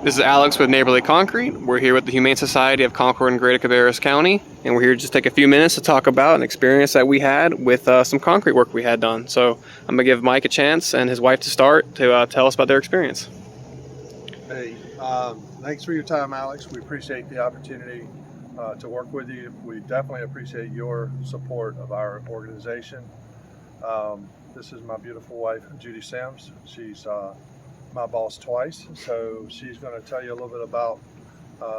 This is Alex with Neighborly Concrete. We're here with the Humane Society of Concord and Greater Cabarrus County, and we're here to just take a few minutes to talk about an experience that we had with some concrete work we had done. So I'm going to give Mike a chance and his wife to start to tell us about their experience. Hey, thanks for your time, Alex. We appreciate the opportunity to work with you. We definitely appreciate your support of our organization. This is my beautiful wife, Judy Sims. She's my boss twice, so she's going to tell you a little bit about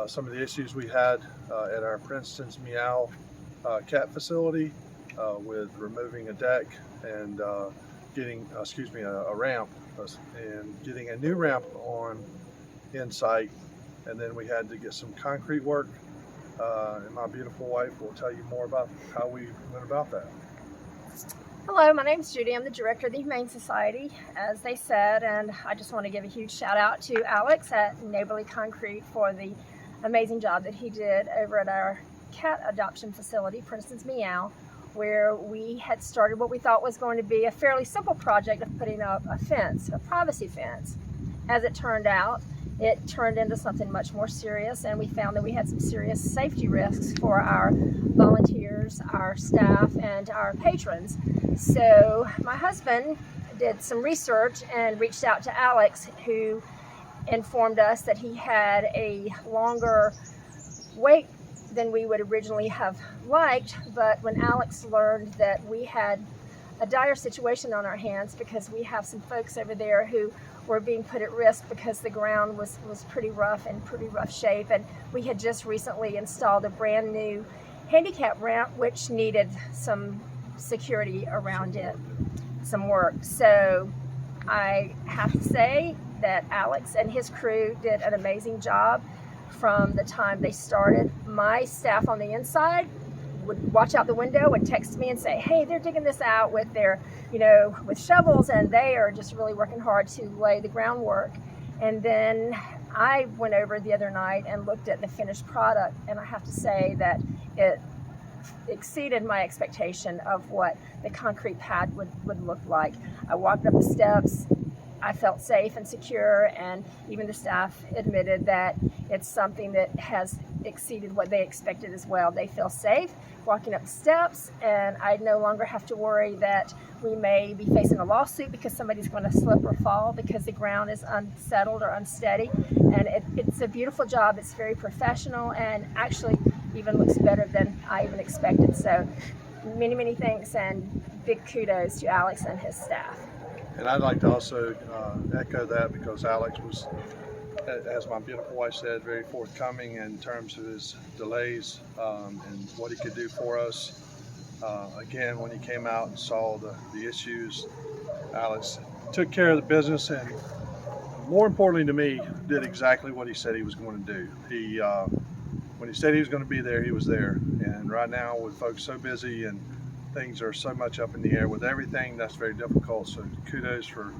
some of the issues we had at our Princeton's Meow cat facility with removing a deck and getting, a ramp and getting a new ramp on in site, and then we had to get some concrete work, and my beautiful wife will tell you more about how we went about that. Hello, my name is Judy. I'm the director of the Humane Society, as they said, and I just want to give a huge shout out to Alex at Neighborly Concrete for the amazing job that he did over at our cat adoption facility, Princeton's Meow, where we had started what we thought was going to be a fairly simple project of putting up a fence, a privacy fence. As it turned out, it turned into something much more serious, and we found that we had some serious safety risks for our volunteers, our staff, and our patrons. So my husband did some research and reached out to Alex, who informed us that he had a longer wait than we would originally have liked. But when Alex learned that we had a dire situation on our hands, because we have some folks over there who were being put at risk because the ground was pretty rough and pretty rough shape, and we had just recently installed a brand new handicap ramp which needed some security around it, some work. So I have to say that Alex and his crew did an amazing job from the time they started. My staff on the inside would watch out the window and text me and say, hey, they're digging this out with their, with shovels, and they are just really working hard to lay the groundwork. And then I went over the other night and looked at the finished product, and I have to say that it exceeded my expectation of what the concrete pad would look like. I walked up the steps, I felt safe and secure, and even the staff admitted that it's something that has exceeded what they expected as well. They feel safe walking up the steps, and I no longer have to worry that we may be facing a lawsuit because somebody's going to slip or fall because the ground is unsettled or unsteady. And it's a beautiful job. It's very professional, and actually even looks better than I even expected. So many thanks, and big kudos to Alex and his staff. And I'd like to also echo that, because Alex was, as my beautiful wife said, very forthcoming in terms of his delays and what he could do for us. Again, when he came out and saw the issues, Alex took care of the business, and more importantly to me, did exactly what he said he was going to do. When he said he was going to be there, he was there. And right now, with folks so busy and things are so much up in the air with everything, that's very difficult. So kudos for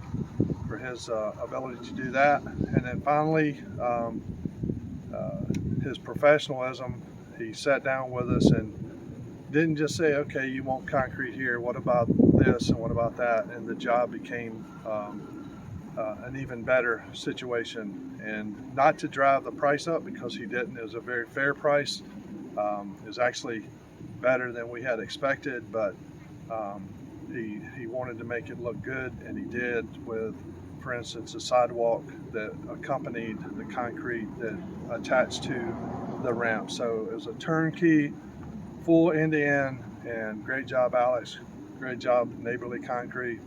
his ability to do that. And then finally, his professionalism. He sat down with us and didn't just say, okay, you want concrete here, what about this and what about that? And the job became an even better situation. And not to drive the price up, because he didn't. It was a very fair price. It was actually better than we had expected, but he wanted to make it look good, and he did, with, for instance, a sidewalk that accompanied the concrete that attached to the ramp. So it was a turnkey, full end-to-end, and great job, Alex. Great job, Neighborly Concrete.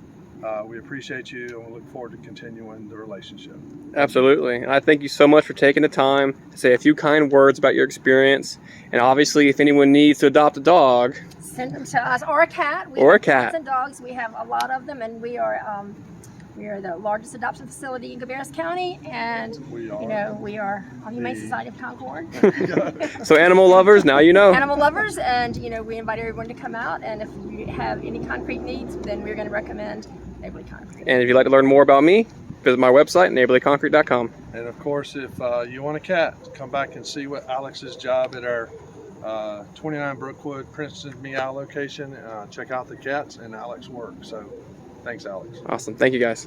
We appreciate you, and we look forward to continuing the relationship. Absolutely. And I thank you so much for taking the time to say a few kind words about your experience. And obviously, if anyone needs to adopt a dog, send them to us, or a cat. Or a cat. Cats and dogs. We have a lot of them, and we are the largest adoption facility in Cabarrus County, and we are on the Humane Society of Concord. So animal lovers, now you know. Animal lovers, and we invite everyone to come out, and if you have any concrete needs, then we're going to recommend Neighborly Concrete. And if you'd like to learn more about me, visit my website, neighborlyconcrete.com. And of course, if you want a cat, come back and see what Alex's job at our 29 Brookwood Princeton Meow location. Check out the cats and Alex's work. So thanks, Alex. Awesome. Thank you, guys.